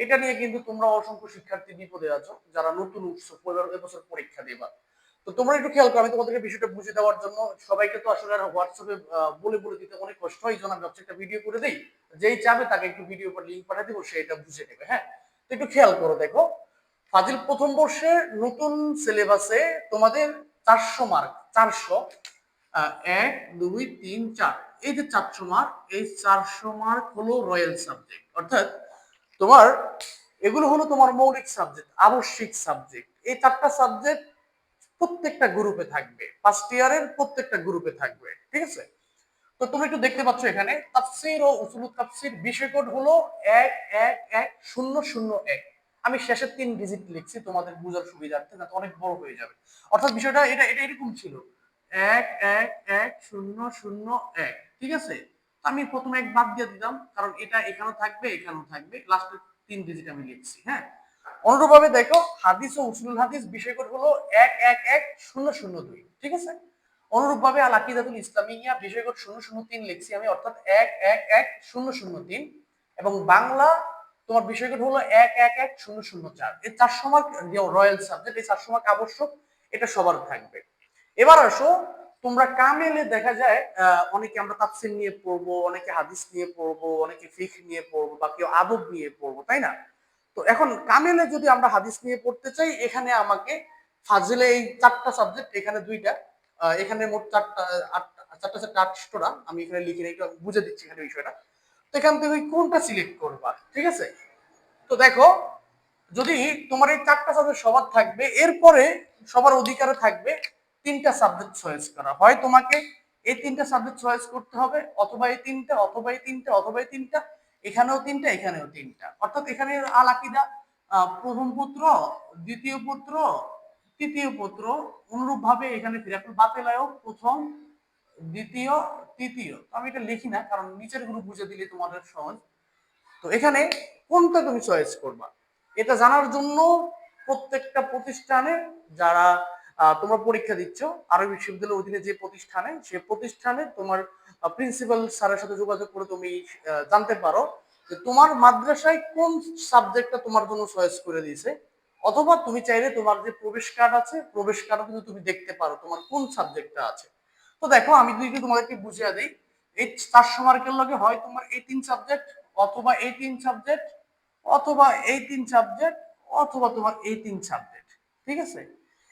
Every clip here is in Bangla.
এটা নিয়ে কিন্তু তোমরা অসংখ্য শিক্ষার্থী বিপদে আছো যারা নতুন উঠছো এবছর পরীক্ষা দেবা। তো তোমরা একটু খেয়াল করো, আমি তোমাদেরকে বিষয়টা বুঝে দেওয়ার জন্য, সবাইকে তো আসলে হোয়াটসঅ্যাপে বলে বলে দিতে অনেক কষ্ট হয়, এই জন্য আমি ভাবছি একটা ভিডিও করে দিই, যেই চাবে তাকে একটু ভিডিও পর লিঙ্ক পাঠিয়ে দেবো, সে এটা বুঝে নেবে। হ্যাঁ, তো একটু খেয়াল করো, দেখো ফাজিল প্রথম বর্ষের নতুন সিলেবাসে তোমাদের 400 মার্ক, 400, 1 2 3 4, এই যে 400 মার্ক, এই 400 মার্ক হলো রয়্যাল সাবজেক্ট, অর্থাৎ তোমার এগুলো হলো তোমার মৌলিক সাবজেক্ট, আবশ্যিক সাবজেক্ট। এই 4টা সাবজেক্ট প্রত্যেকটা গ্রুপে থাকবে, ফার্স্ট ইয়ারের প্রত্যেকটা গ্রুপে থাকবে, ঠিক আছে? তো তুমি একটু দেখতে পাচ্ছ এখানে তাফসীর ও উসুলুত তাফসীর বিষয় কোড হলো 1111001। আমি শেষের 3 ডিজিট লিখছি তোমাদের বোঝার সুবিধার্থে, না তো অনেক বড় হয়ে যাবে। অর্থাৎ বিষয়টা এটা এটা এরকম ছিল, 1111001, ঠিক আছে? আমি প্রথমে 1 বাদ দিয়ে দিলাম, কারণ এটা এখানেও থাকবে এখানেও থাকবে, লাস্টের 3 ডিজিট আমি লিখছি। হ্যাঁ, অনুরূপভাবে দেখো হাদিস ও উসুলুল হাদিস বিষয় কোড হলো 1111002, ঠিক আছে? অনুরূপভাবে আল আকিদাতুল ইসলামিয়া বিষয় কোড 003 লিখছি আমি, অর্থাৎ 1111003। এবং বাংলা তোমার বিষয় কোড হলো 1111004। এই 400 মার্ক রয়্যাল সাবজেক্ট, এই 400 মার্ক আবশ্যক, এটা সবার থাকবে। এবার আসো, তোমরা কামেলে দেখা যায় অনেকে আমরা তাফসীর নিয়ে পড়বো, অনেকে হাদিস নিয়ে পড়বো, অনেকে ফিকহ নিয়ে পড়বো, বা কেউ আদব নিয়ে পড়বো, তাই না? তো এখন কামেলে যদি আমরা হাদিস নিয়ে পড়তে চাই, এখানে আমাকে ফাজিলে এই 4টা সাবজেক্ট, এখানে 2টা, এখানে মোট 4টা, 4টা 8টা, আমি এখানে লিখে একটু বুঝে দিচ্ছি এখানে বিষয়টা। তো এখান থেকে কোনটা সিলেক্ট করবা, ঠিক আছে? তো দেখো, যদি তোমার এই 4টা সাবজেক্ট সবার থাকবে, এরপরে সবার অধিকারে থাকবে 3টা সাবজেক্ট চয়েস করা, হয় তোমাকে এই 3টা সাবজেক্ট চয়েস করতে হবে, অথবা এই 3টা, অথবা এই 3টা, অথবা এই 3টা, এখানেও 3টা, এখানেও 3টা। অর্থাৎ এখানে আল আকিদা প্রথম পত্র, দ্বিতীয় পত্র, তৃতীয় পত্র, অনুরূপ ভাবে এখানে ফিরাকুল বাতিলায়ও প্রথম, দ্বিতীয়, তৃতীয়। তো আমি এটা লিখি না, কারণ নিচের গুলো বুঝে দিলে তোমাদের সহজ। তো এখানে কোনটা তুমি চয়েস করবা, এটা জানার জন্য প্রত্যেকটা প্রতিষ্ঠানে যারা তোমরা পরীক্ষা দিচ্ছ, আরবি বিশ্ববিদ্যালয়ের অধীনে যে প্রতিষ্ঠানে, সে প্রতিষ্ঠানে তোমার প্রিন্সিপাল স্যারের সাথে যোগাযোগ করে তুমি জানতে পারো যে তোমার মাদ্রাসায় কোন সাবজেক্টটা তোমার জন্য চয়েস করে দিয়েছে। অথবা তুমি চাইলে তোমার যে প্রবেশ কার্ড আছে, প্রবেশ কার্ডও কিন্তু তুমি দেখতে পারো তোমার কোন সাবজেক্টটা আছে। তো দেখো, আমি যদি তোমাদেরকে বুঝিয়ে দিই, এই 400 মার্কের লগে হয় তোমার এই 3 সাবজেক্ট, অথবা এই 3 সাবজেক্ট, অথবা এই 3 সাবজেক্ট, অথবা তোমার এই 3 সাবজেক্ট, ঠিক আছে?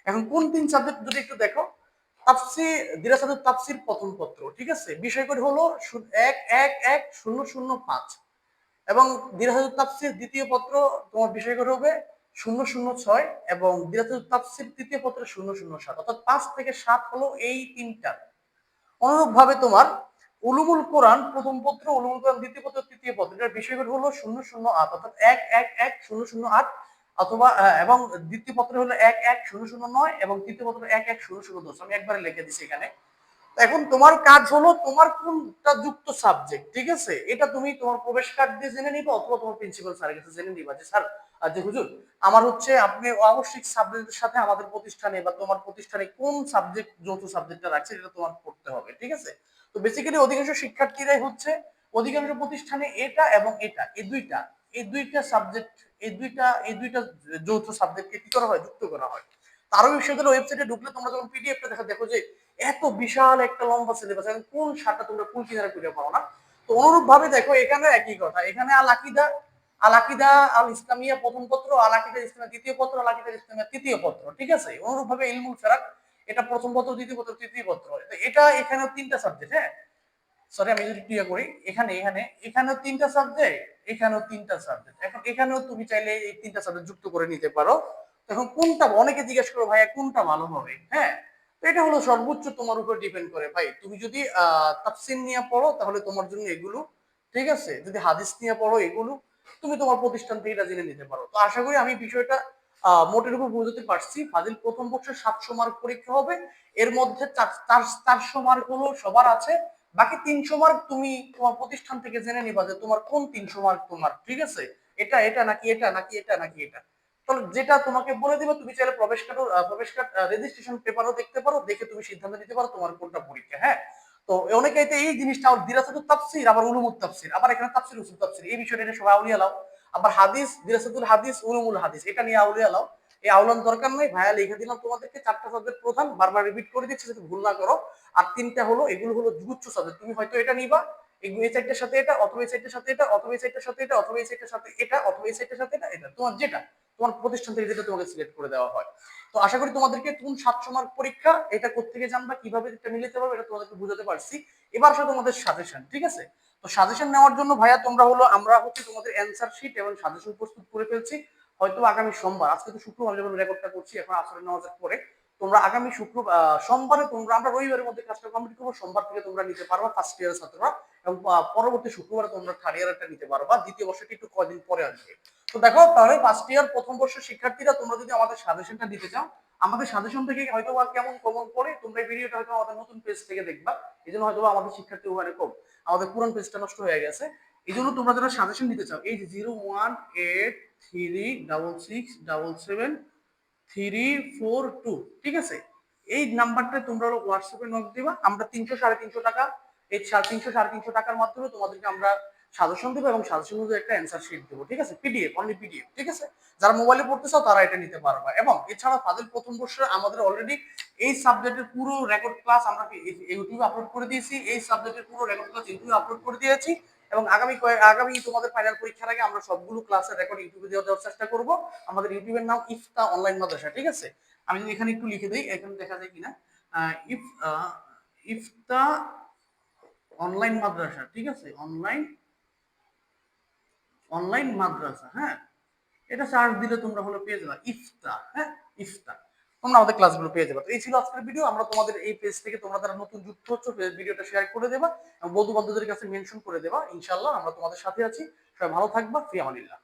এখন কোন 3 সাবজেক্ট যদি একটু দেখো, তাফসীর, দিরাসাতুত তাফসীর প্রথম পত্র, ঠিক আছে? বিষয় কোড হলো 1111005। এবং দিরাসাতুত তাফসীর দ্বিতীয় পত্র, তোমার বিষয় কোড হবে 006। এবং দিরাসাতুত তাফসীর তৃতীয় পত্র 007। অর্থাৎ 5 থেকে 7 হলো এই 3টা। অনুরূপ ভাবে তোমার উলুমুল কোরআন প্রথম পত্র, উলুমুল কোরআন দ্বিতীয় পত্র, তৃতীয় পত্র, এটার বিষয়গুলো হলো 008, অর্থাৎ 1111008। অথবা এবং দ্বিতীয় পত্র হলো 11009, এবং তৃতীয় পত্র 11010। আমি একবারে লিখে দিচ্ছি এখানে। এখন তোমার কাজ হলো তোমার কোনটা যুক্ত সাবজেক্ট, ঠিক আছে? এটা তুমি তোমার প্রবেশ কার্ড দিয়ে জেনে নিবে, অথবা তোমার প্রিন্সিপাল স্যারের কাছে জেনে নিবা যে স্যার, যে হুজুর, আমার হচ্ছে আপনি আবশ্যিক সাবজেক্টের সাথে আমাদের প্রতিষ্ঠানে বা তোমার প্রতিষ্ঠানে কোন সাবজেক্ট যৌথ সাবজেক্টটা রাখছে, এটা তোমার পড়তে হবে, ঠিক আছে? তো বেসিক্যালি অধিকাংশ শিক্ষার্থীরাই হচ্ছে, অধিকাংশ প্রতিষ্ঠানে এটা এবং এটা, এই দুইটা সাবজেক্ট, এই দুইটা যৌথ সাবজেক্টকে কি করা হয়, যুক্ত করা হয়। আরবি বিশ্ববিদ্যালয়ের ওয়েবসাইটে ঢুকলে তোমরা যখন পিডিএফটা দেখো যে এত বিশাল একটা লম্বা সিলেবাস, কোন শাখা তোমরা কোন কিনারে খুঁজে পাও না। তো অনুরূপ ভাবে দেখো, এখানে একই কথা, এখানে আল আকিদা, আল আকিদা আল ইসলামিয়া প্রথম পত্র, আল আকিদা ইসলামিয়া দ্বিতীয় পত্র, আল আকিদা ইসলামিয়া তৃতীয় পত্র, ঠিক আছে? অনুরূপ ভাবে ইলমুল ফিরাক, এটা প্রথম পত্র, দ্বিতীয় পত্র, তৃতীয় পত্র। এটা এখানেও 3টা সাবজেক্ট। হ্যাঁ, সরি, আমি যদি ক্লিয়ার করি, এখানেও 3টা সাবজেক্ট, এখানেও 3টা সাবজেক্ট। এখন এখানেও তুমি চাইলে এই 3টা সাবজেক্ট যুক্ত করে নিতে পারো। এখন কোনটা, অনেকে জিজ্ঞেস করো ভাইয়া কোনটা ভালো হবে। হ্যাঁ, তো এটা হলো সর্বোচ্চ তোমার উপর ডিপেন্ড করে ভাই। তুমি যদি তাফসীর নিয়ে পড়ো তাহলে তোমার জন্য এগুলো, ঠিক আছে? যদি হাদিস নিয়ে পড়ো এগুলো, তুমি তোমার প্রতিষ্ঠান থেকে এটা জেনে নিতে পারো। তো আশা করি আমি বিষয়টা মোটের উপর বুঝতে পারছি। ফাজিল প্রথম পক্ষে 700 মার্ক পরীক্ষা হবে, এর মধ্যে 400 মার্ক হলো সবার আছে, বাকি 300 মার্ক তুমি তোমার প্রতিষ্ঠান থেকে জেনে নিবা যে তোমার কোন 300 মার্ক তোমার, ঠিক আছে? এটা এটা নাকি এটা, নাকি এটা নাকি এটা। তাহলে যেটা তোমাকে বলে দিবে, তুমি চাইলে প্রবেশ কার্ড রেজিস্ট্রেশন পেপারও দেখতে পারো, দেখে তুমি সিদ্ধান্ত নিতে পারো তোমার কোনটা পরীক্ষা। হ্যাঁ, তো অনেকেই তো এই জিনিসটা দিরাসাতুত তাফসীর, আবার উলুমুত তাফসীর, আবার এখানে তাফসীর উসুল তাফসীর, এই বিষয়টা নিয়ে সবাই আউলিয়া লাও। আবার হাদিস, দিরাসাতুল হাদিস, উলুমুল হাদিস, এটা নিয়ে আউলিয়া লাও। এই আউলান দরকার নাই, ভাইয়া লিখে দিলাম তোমাদেরকে 4টা সাবজেক্ট প্রধান, বারবার রিপিট করে দিচ্ছি যাতে ভুল না করো। আর 3টা হলো, এগুলো হলো যুগুচ্ছ সাবজেক্ট। তুমি হয়তো এটা নিবা, এগুলো এই সাইডটার সাথে এটা, অথবা এই সাইডটার সাথে এটা, অথবা এই সাইডটার সাথে এটা, অথবা এই সাইডটার সাথে এটা, অথবা এই সাইডটার সাথে এটা, এটা তোমার যেটা তোমার প্রতিষ্ঠান থেকে যেটা তোমাকে সিলেক্ট করে দেওয়া হয়। তো আশা করি তোমাদেরকে কোন 700 মার্ক পরীক্ষা এটা কোত্থেকে জানবা, কিভাবে এটা মিলাতে পারবে, এটা তোমাদেরকে বুঝাতে পারছি। এবার আসলে তোমাদের সাজেশন, ঠিক আছে? তো সাজেশন নেওয়ার জন্য ভাইয়া তোমরা হলো, আমরা হচ্ছে তোমাদের অ্যান্সার শিট এবং সাজেশন প্রস্তুত করে ফেলছি। হয়তো আগামী সোমবার, আজকে তো শুক্রবার যখন রেকর্ডটা করছি, এখন আসরের নামাজের পরে, তোমরা আগামী সোমবারে তোমরা, আমরা রবিবারের মধ্যে কাজটা কমপ্লিট করবো, সোমবার থেকে তোমরা নিতে পারবা ফার্স্ট ইয়ারের ছাত্ররা, এবং পরবর্তী শুক্রবারে তোমরা থার্ড ইয়ারটা নিতে পারবা, দ্বিতীয় বর্ষটি একটু কয়দিন পরে আসবে। তো দেখো, তাহলে ফার্স্ট ইয়ার প্রথম বর্ষের শিক্ষার্থীরা তোমরা যদি আমাদের সাজেশনটা দিতে চাও, আমাদের সাজেশন থেকে হয়তো বা কেমন কমন পড়ে, তোমরা এই ভিডিওটা হয়তো আমাদের নতুন পেজ থেকে দেখবা, এই জন্য হয়তো আমাদের শিক্ষার্থী ওখানে কম, আমাদের পুরান পেজটা নষ্ট হয়ে গেছে। এই জন্য তোমরা যারা সাজেশন দিতে চাও, এই 0183667732, ঠিক আছে? এই নাম্বারটা তোমরা হোয়াটসঅ্যাপে নক দিবা, আমরা 300 সাড়ে 300 টাকা, এই 300 সাড়ে 300 টাকার মাধ্যমে তোমাদেরকে আমরা সাজেশন দেবো, এবং সাজেশন অনুযায়ী একটা অ্যান্সার শিট দেবো, ঠিক আছে? পিডিএফ, অনলি পিডিএফ, ঠিক আছে? যারা মোবাইলে পড়তে চাও তারা এটা নিতে পারবা। এবং এছাড়া ফাজিল প্রথম বর্ষে আমাদের অলরেডি এই সাবজেক্টের পুরো রেকর্ড ক্লাস আমরা ইউটিউবে আপলোড করে দিয়েছি, এই সাবজেক্টের পুরো রেকর্ড ক্লাস ইউটিউবে আপলোড করে দিয়েছি, এবং আগামী তোমাদের ফাইনাল পরীক্ষার আগে আমরা সবগুলো ক্লাসের রেকর্ড ইউটিউবে দেওয়ার চেষ্টা করব। আমাদের ইউটিউবের নাম ইফতা অনলাইন মাদ্রাসা, ঠিক আছে? আমি যদি এখানে একটু লিখে দিই, এখানে দেখা যায় কিনা, ইফ ইফতা অনলাইন মাদ্রাসা, ঠিক আছে? অনলাইন মাদ্রাসা, হ্যাঁ, এটা সার্চ দিলে তোমরা হলো পেয়ে যাবে ইফতা, হ্যাঁ, ইফতা, তোমরা আমাদের ক্লাসগুলো পেয়ে যাবে। তো এই ছিল আজকের ভিডিও। আমরা তোমাদের এই পেজ থেকে তোমরা যারা নতুন যুক্ত হচ্ছ, ভিডিওটা শেয়ার করে দেবা এবং বন্ধু বান্ধবদের কাছে মেনশন করে দেবা। ইনশাআল্লাহ আমরা তোমাদের সাথে আছি। সবাই ভালো থাকবা, ফি আমানিল্লাহ।